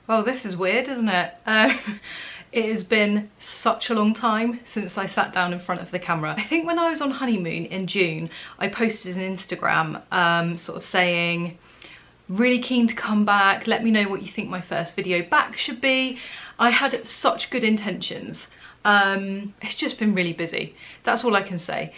Well, this is weird, isn't it? It has been such a long time since I sat down in front of the camera. I think when I was on honeymoon in June, I posted an Instagram sort of saying, really keen to come back, let me know what you think my first video back should be. I had such good intentions. It's just been really busy. That's all I can say.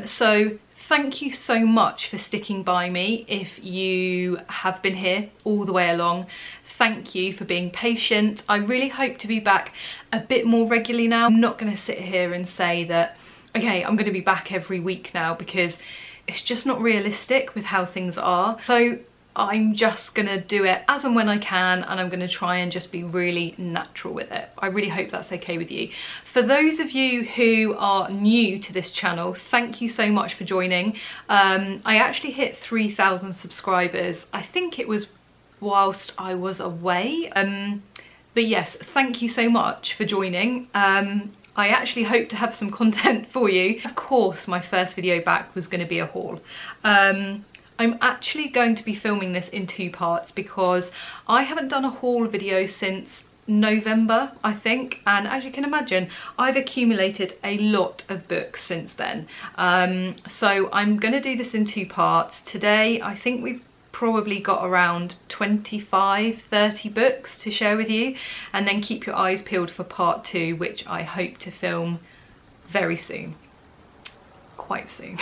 So thank you so much for sticking by me if you have been here all the way along. Thank you for being patient. I really hope to be back a bit more regularly now. I'm not going to sit here and say that, okay, I'm going to be back every week now, because it's just not realistic with how things are. So I'm just gonna do it as and when I can, and I'm gonna try and just be really natural with it. I really hope that's okay with you. For those of you who are new to this channel, thank you so much for joining. I actually hit 3,000 subscribers. I think it was whilst I was away. But yes, thank you so much for joining. I actually hope to have some content for you. Of course, my first video back was gonna be a haul. I'm actually going to be filming this in 2 parts because I haven't done a haul video since November, I think, and as you can imagine, I've accumulated a lot of books since then. So I'm going to do this in 2 parts. Today, I think we've probably got around 25-30 books to share with you, and then keep your eyes peeled for part 2, which I hope to film very soon. Quite soon.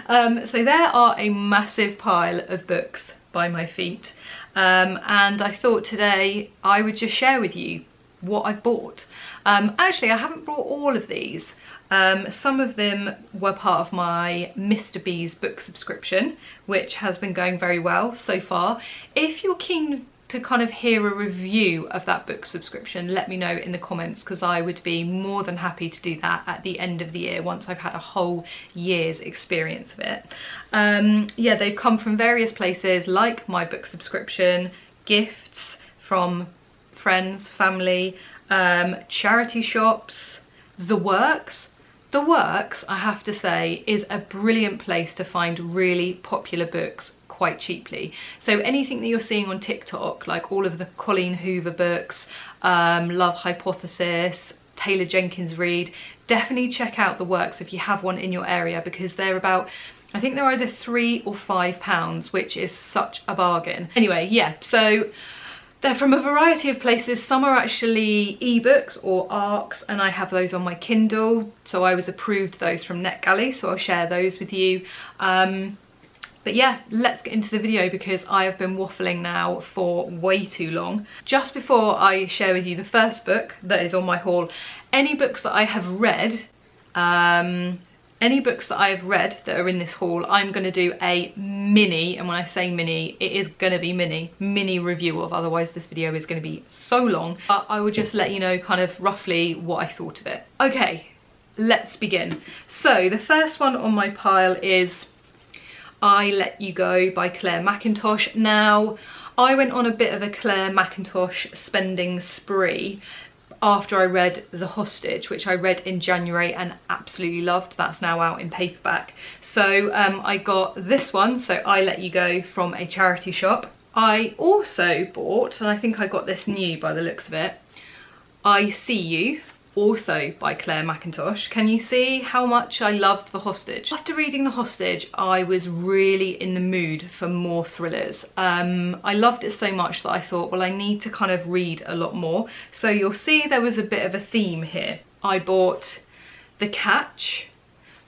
So there are a massive pile of books by my feet, and I thought today I would just share with you what I've bought. Actually, I haven't brought all of these. Some of them were part of my Mr. B's book subscription, which has been going very well so far. If you're keen to kind of hear a review of that book subscription, let me know in the comments, because I would be more than happy to do that at the end of the year once I've had a whole year's experience of it. Yeah, they've come from various places, like my book subscription, gifts from friends, family, charity shops, The Works. The Works, I have to say, is a brilliant place to find really popular books quite cheaply. So anything that you're seeing on TikTok, like all of the Colleen Hoover books, Love Hypothesis, Taylor Jenkins Reid, definitely check out The Works if you have one in your area, because they're about, I think they're either £3 or £5, which is such a bargain. Anyway, yeah, so they're from a variety of places. Some are actually ebooks or ARCs, and I have those on my Kindle, so I was approved those from NetGalley, so I'll share those with you. But yeah, let's get into the video because I have been waffling now for way too long. Just before I share with you the first book that is on my haul, any books that I have read, that are in this haul, I'm going to do a mini, and when I say mini, it is going to be mini review of, otherwise this video is going to be so long. But I will just let you know kind of roughly what I thought of it. Okay, let's begin. So the first one on my pile is I Let You Go by Claire Mackintosh. Now, I went on a bit of a Claire Mackintosh spending spree after I read The Hostage, which I read in January and absolutely loved. That's now out in paperback. So I got this one, so I Let You Go, from a charity shop. I also bought, and I think I got this new by the looks of it, I See You, also by Claire Mackintosh. Can you see how much I loved The Hostage? After reading The Hostage, I was really in the mood for more thrillers. I loved it so much that I thought, well, I need to kind of read a lot more. So you'll see there was a bit of a theme here. I bought The Catch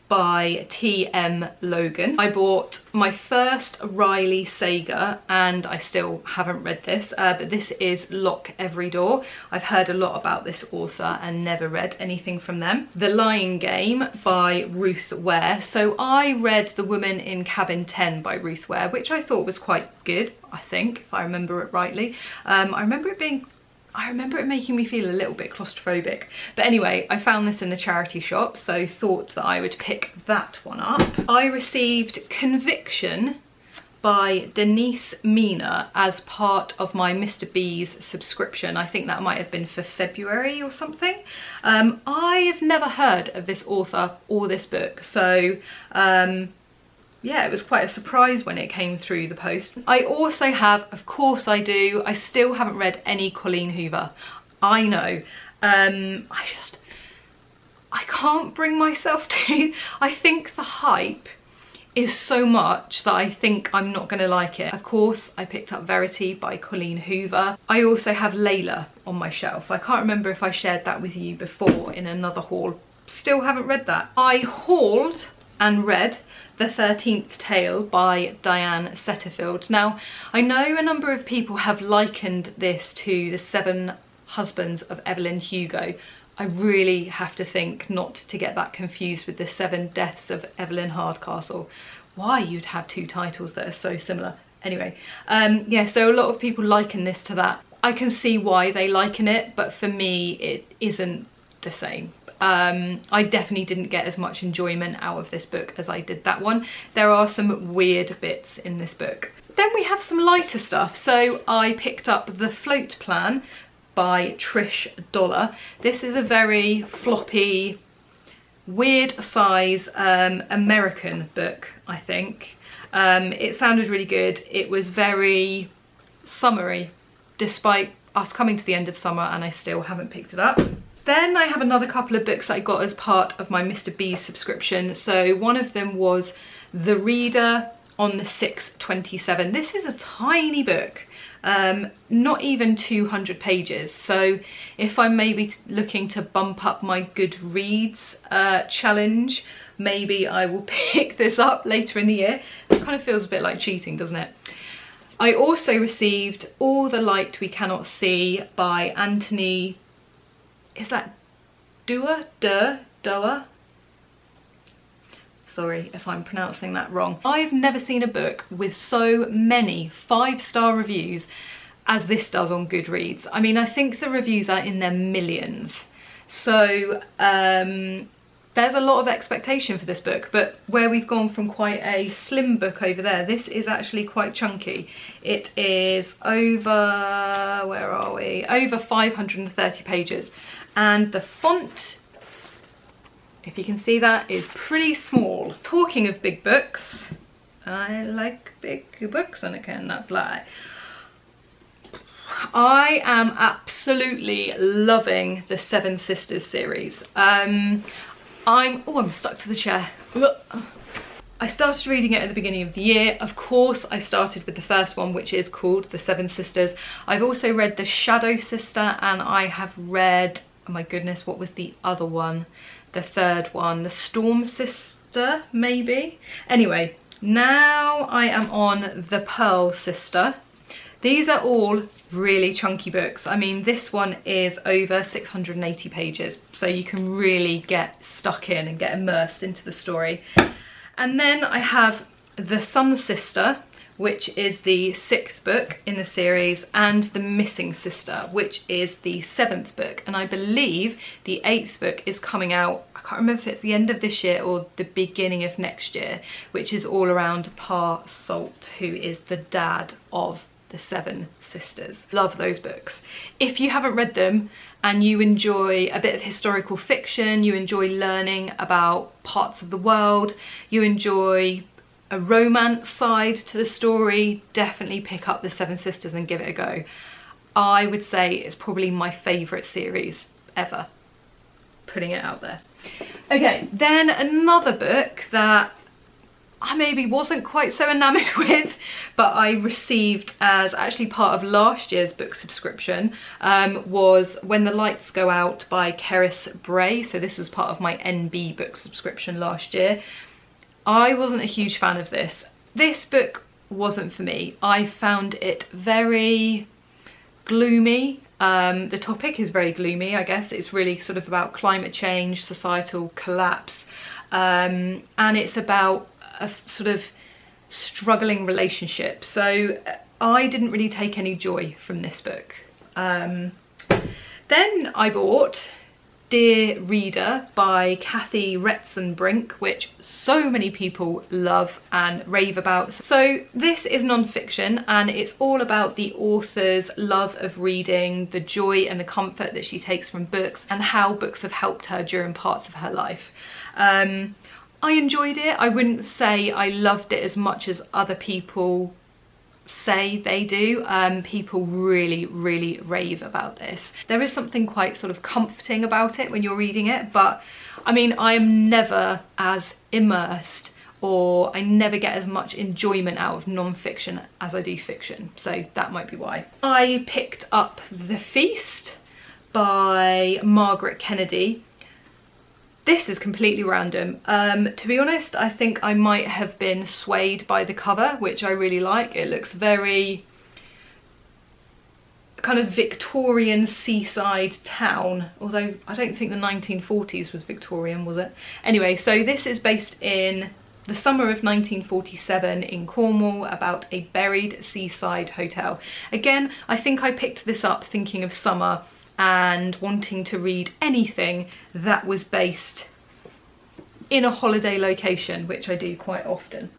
by T.m Logan. I bought my first Riley Saga, and I still haven't read this, but this is Lock Every Door. I've heard a lot about this author and never read anything from them. The Lying Game by Ruth Ware. So I read The Woman in Cabin 10 by Ruth Ware, which I thought was quite good, I think, if I remember it rightly. I remember it making me feel a little bit claustrophobic. But anyway, I found this in the charity shop, so thought that I would pick that one up. I received Conviction by Denise Mina as part of my Mr. B's subscription. I think that might have been for February or something. I have never heard of this author or this book, so yeah, it was quite a surprise when it came through the post. I also have, of course I do, I still haven't read any Colleen Hoover. I know. I can't bring myself to. I think the hype is so much that I think I'm not going to like it. Of course, I picked up Verity by Colleen Hoover. I also have Layla on my shelf. I can't remember if I shared that with you before in another haul. Still haven't read that. I hauled and read The 13th Tale by Diane Setterfield. Now, I know a number of people have likened this to The Seven Husbands of Evelyn Hugo. I really have to think not to get that confused with The Seven Deaths of Evelyn Hardcastle. Why you'd have two titles that are so similar. Anyway, yeah, so a lot of people liken this to that. I can see why they liken it, but for me, it isn't the same. I definitely didn't get as much enjoyment out of this book as I did that one. There are some weird bits in this book. Then we have some lighter stuff. So I picked up The Float Plan by Trish Dollar. This is a very floppy, weird size American book, I think. It sounded really good. It was very summery, despite us coming to the end of summer, and I still haven't picked it up. Then I have another couple of books I got as part of my Mr. B's subscription. So one of them was The Reader on the 627. This is a tiny book. Not even 200 pages, so if I'm maybe looking to bump up my Goodreads challenge, maybe I will pick this up later in the year. It kind of feels a bit like cheating, doesn't it? I also received All the Light We Cannot See by Anthony, is that Doerr? Sorry if I'm pronouncing that wrong. I've never seen a book with so many 5-star reviews as this does on Goodreads. I mean, I think the reviews are in their millions. So there's a lot of expectation for this book, but where we've gone from quite a slim book over there, this is actually quite chunky. It is over, where are we? Over 530 pages. And the font, if you can see that, is pretty small. Talking of big books, I like big books and I cannot lie. I am absolutely loving the Seven Sisters series. I'm stuck to the chair. I started reading it at the beginning of the year. Of course, I started with the first one, which is called The Seven Sisters. I've also read The Shadow Sister, and I have read, oh my goodness, what was the other one? The third one, The Storm Sister, maybe? Anyway, now I am on The Pearl Sister. These are all really chunky books. I mean, this one is over 680 pages, so you can really get stuck in and get immersed into the story. And then I have The Sun Sister, which is the 6th book in the series, and The Missing Sister, which is the 7th book. And I believe the 8th book is coming out, I can't remember if it's the end of this year or the beginning of next year, which is all around Pa Salt, who is the dad of the 7 sisters. Love those books. If you haven't read them and you enjoy a bit of historical fiction, you enjoy learning about parts of the world, you enjoy a romance side to the story, definitely pick up The Seven Sisters and give it a go. I would say it's probably my favourite series ever. Putting it out there. Okay, then another book that I maybe wasn't quite so enamoured with, but I received as actually part of last year's book subscription, was When the Lights Go Out by Keris Bray. So this was part of my NB book subscription last year. I wasn't a huge fan of this. This book wasn't for me. I found it very gloomy. The topic is very gloomy, I guess. It's really sort of about climate change, societal collapse, and it's about a sort of struggling relationship. So I didn't really take any joy from this book. Then I bought Dear Reader by Kathy Retzenbrink, which so many people love and rave about. So this is non-fiction, and it's all about the author's love of reading, the joy and the comfort that she takes from books, and how books have helped her during parts of her life. I enjoyed it. I wouldn't say I loved it as much as other people say they do. People really rave about this. There is something quite sort of comforting about it when you're reading it, but I mean, I am never as immersed, or I never get as much enjoyment out of non-fiction as I do fiction, so that might be why. I picked up The Feast by Margaret Kennedy. This is completely random. To be honest, I think I might have been swayed by the cover, which I really like. It looks very kind of Victorian seaside town, although I don't think the 1940s was Victorian, was it? Anyway, so this is based in the summer of 1947 in Cornwall, about a buried seaside hotel. Again, I think I picked this up thinking of summer and wanting to read anything that was based in a holiday location, which I do quite often.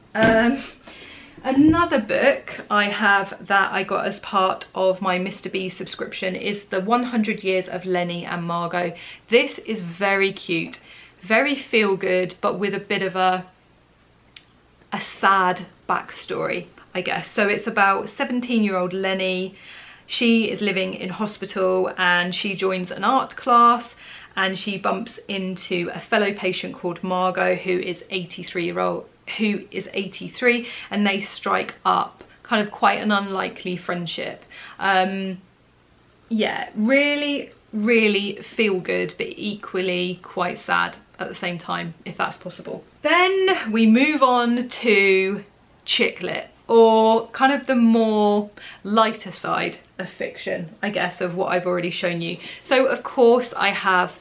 Another book I have that I got as part of my Mr. B subscription is The 100 Years of Lenny and Margot. This is very cute, very feel good, but with a bit of a sad backstory, I guess. So it's about 17-year-old Lenny. She is living in hospital and she joins an art class, and she bumps into a fellow patient called Margot, who is 83, and they strike up kind of quite an unlikely friendship. Yeah, really feel good, but equally quite sad at the same time, if that's possible. Then we move on to chick lit, or kind of the more lighter side of fiction, I guess, of what I've already shown you. So of course I have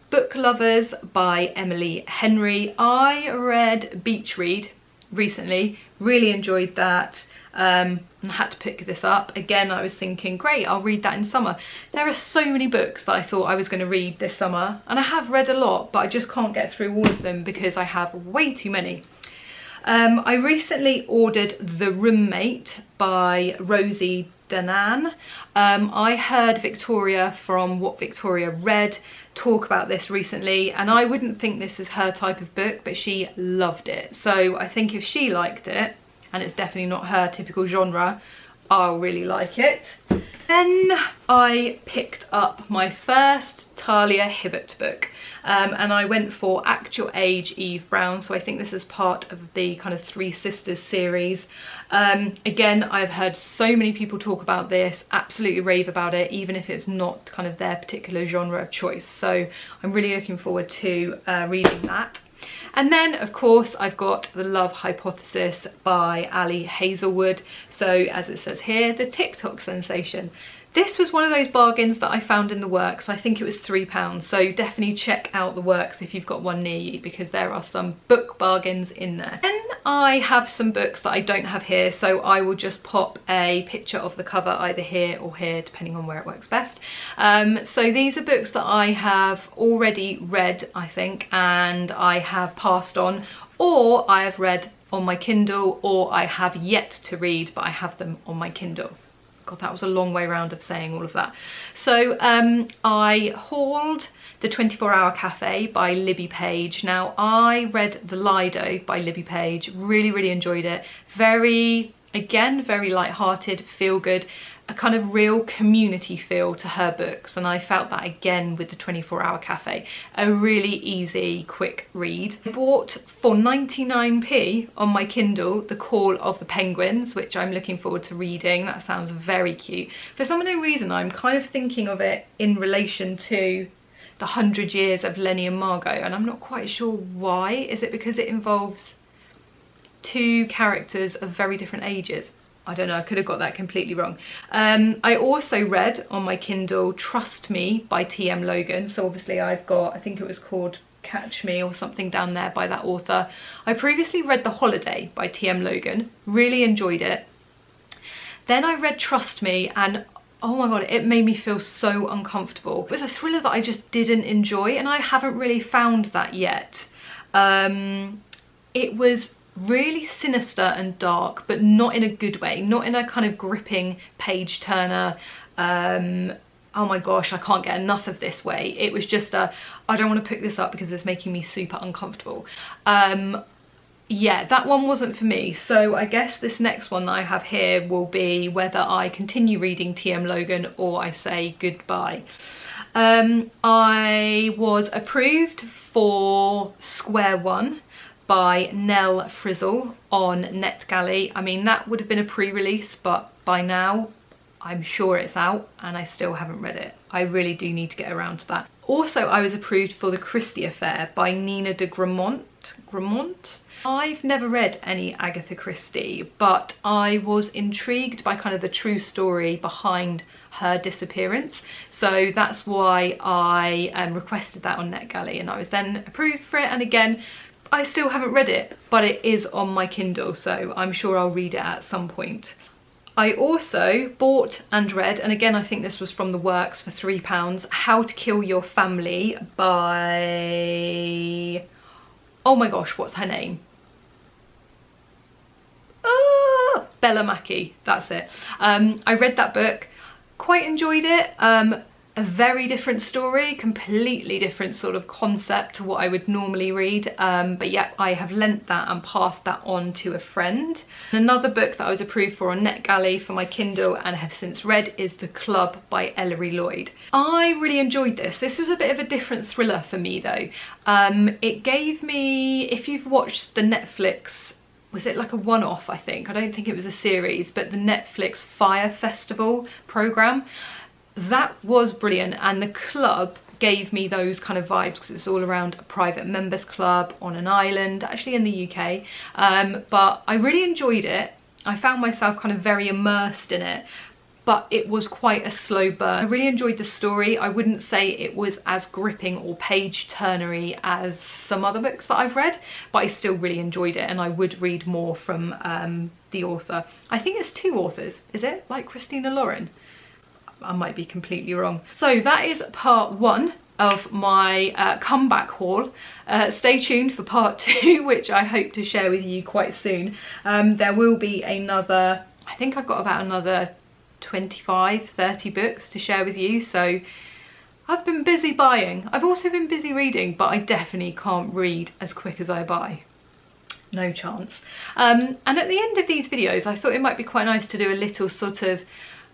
Book Lovers by Emily Henry. I read Beach Read recently, really enjoyed that, and had to pick this up. Again, I was thinking, great, I'll read that in summer. There are so many books that I thought I was going to read this summer, and I have read a lot, but I just can't get through all of them because I have way too many. I recently ordered The Roommate by Rosie Danan. I heard Victoria from What Victoria Read talk about this recently, and I wouldn't think this is her type of book, but she loved it. So I think if she liked it, and it's definitely not her typical genre, I'll really like it. Then I picked up my first Talia Hibbert book, and I went for Actual Age Eve Brown, so I think this is part of the kind of Three Sisters series. Again, I've heard so many people talk about this, absolutely rave about it, even if it's not kind of their particular genre of choice, so I'm really looking forward to reading that. And then of course I've got The Love Hypothesis by Ali Hazelwood, so as it says here, the TikTok sensation. This was one of those bargains that I found in the Works. I think it was £3, so definitely check out the Works if you've got one near you, because there are some book bargains in there. Then I have some books that I don't have here, so I will just pop a picture of the cover either here or here, depending on where it works best. So these are books that I have already read, I think, and I have passed on, or I have read on my Kindle, or I have yet to read, but I have them on my Kindle. God, that was a long way round of saying all of that. So I hauled The 24-Hour Cafe by Libby Page. Now, I read The Lido by Libby Page, really enjoyed it. Very light-hearted, feel good, a kind of real community feel to her books, and I felt that again with The 24-Hour Cafe. A really easy, quick read. I bought for 99p on my Kindle The Call of the Penguins, which I'm looking forward to reading. That sounds very cute. For some unknown reason, I'm kind of thinking of it in relation to The 100 Years of Lenny and Margot, and I'm not quite sure why. Is it because it involves two characters of very different ages? I don't know, I could have got that completely wrong. I also read on my Kindle Trust Me by T.M Logan. So obviously I've got, I think it was called Catch Me or something down there by that author. I previously read The Holiday by T.M Logan, really enjoyed it. Then I read Trust Me, and oh my god, it made me feel so uncomfortable. It was a thriller that I just didn't enjoy, and I haven't really found that yet. It was really sinister and dark, but not in a good way, not in a kind of gripping page turner oh my gosh, I can't get enough of this way. It was just a, I don't want to pick this up because it's making me super uncomfortable. Yeah, that one wasn't for me. So I guess this next one that I have here will be whether I continue reading T.M Logan or I say goodbye. I was approved for Square One by Nell Frizzle on NetGalley. I mean, that would have been a pre-release, but by now I'm sure it's out and I still haven't read it. I really do need to get around to that. Also, I was approved for The Christie Affair by Nina de Gramont. I've never read any Agatha Christie, but I was intrigued by kind of the true story behind her disappearance. So that's why I requested that on NetGalley, and I was then approved for it. And again, I still haven't read it, but it is on my Kindle, so I'm sure I'll read it at some point. I also bought and read, and again I think this was from the works for £3, How to Kill Your Family by, oh my gosh, what's her name? Bella Mackie, that's it. I read that book, quite enjoyed it. A very different story, completely different sort of concept to what I would normally read, but yeah, I have lent that and passed that on to a friend. Another book that I was approved for on NetGalley for my Kindle and have since read is The Club by Ellery Lloyd. I really enjoyed this. This was a bit of a different thriller for me though. It gave me, if you've watched the Netflix, was it like a one-off, I think? I don't think it was a series, but the Netflix Fire Festival programme. That was brilliant, and The Club gave me those kind of vibes because it's all around a private members club on an island, actually in the UK. But I really enjoyed it. I found myself kind of very immersed in it, but it was quite a slow burn. I really enjoyed the story. I wouldn't say it was as gripping or page-turnery as some other books that I've read, but I still really enjoyed it, and I would read more from the author. I think it's 2 authors, is it? Like Christina Lauren? I might be completely wrong. So that is part 1 of my comeback haul. Stay tuned for part 2, which I hope to share with you quite soon. There will be another, I think I've got about another 25-30 books to share with you, so I've been busy buying. I've also been busy reading, but I definitely can't read as quick as I buy. No chance. And at the end of these videos, I thought it might be quite nice to do a little sort of,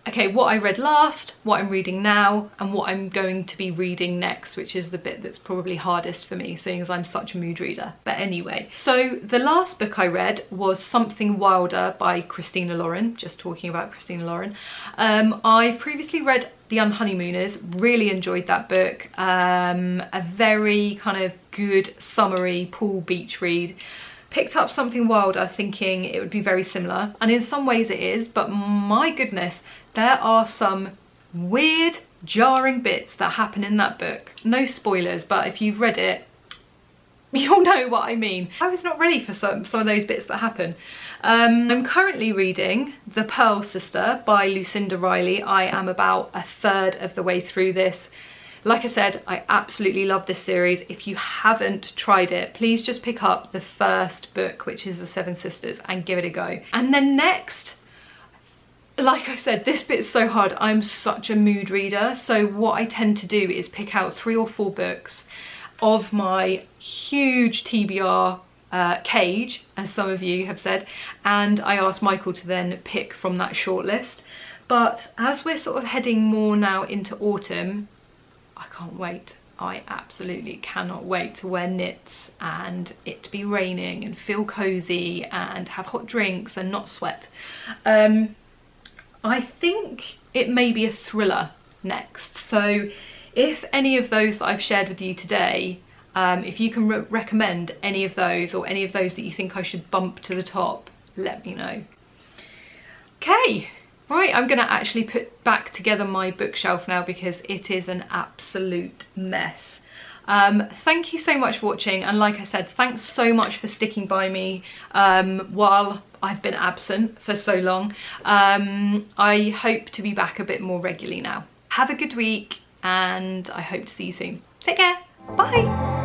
okay, what I read last, what I'm reading now, and what I'm going to be reading next, which is the bit that's probably hardest for me, seeing as I'm such a mood reader. But anyway, so the last book I read was Something Wilder by Christina Lauren, just talking about Christina Lauren. I've previously read The Unhoneymooners, really enjoyed that book. A very kind of good summery pool beach read. Picked up Something Wilder thinking it would be very similar, and in some ways it is, but my goodness, there are some weird, jarring bits that happen in that book. No spoilers, but if you've read it, you'll know what I mean. I was not ready for some of those bits that happen. I'm currently reading The Pearl Sister by Lucinda Riley. I am about a third of the way through this. Like I said, I absolutely love this series. If you haven't tried it, please just pick up the first book, which is The Seven Sisters, and give it a go. And then next, like I said, this bit's so hard. I'm such a mood reader. So what I tend to do is pick out 3 or 4 books of my huge TBR cage, as some of you have said, and I asked Michael to then pick from that shortlist. But as we're sort of heading more now into autumn, I can't wait. I absolutely cannot wait to wear knits and it to be raining and feel cozy and have hot drinks and not sweat. I think it may be a thriller next. So if any of those that I've shared with you today, if you can recommend any of those or any of those that you think I should bump to the top, let me know. Okay. Right, I'm going to actually put back together my bookshelf now because it is an absolute mess. Thank you so much for watching, and like I said, thanks so much for sticking by me while I've been absent for so long. I hope to be back a bit more regularly now. Have a good week, and I hope to see you soon. Take care. Bye.